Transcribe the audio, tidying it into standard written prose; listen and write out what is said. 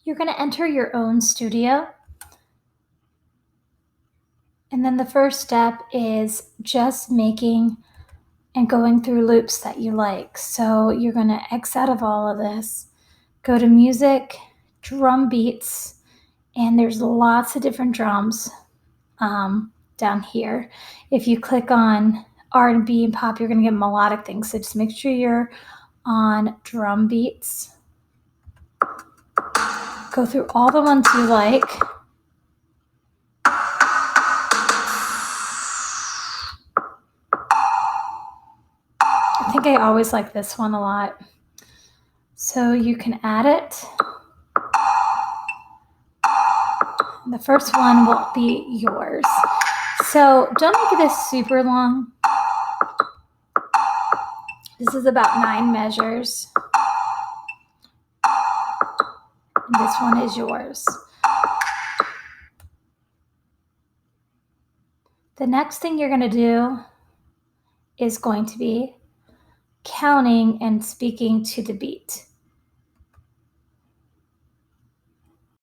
You're going to enter your own studio. And then the first step is just making and going through loops that you like. So you're going to X out of all of this, go to music, drum beats, and there's lots of different drums down here. If you click on R&B and pop, you're going to get melodic things. So just make sure you're on drum beats. Go through all the ones you like. I think I always like this one a lot. So you can add it. The first one will be yours. So don't make this super long. This is about 9 measures. And this one is yours. The next thing you're going to do is going to be counting and speaking to the beat.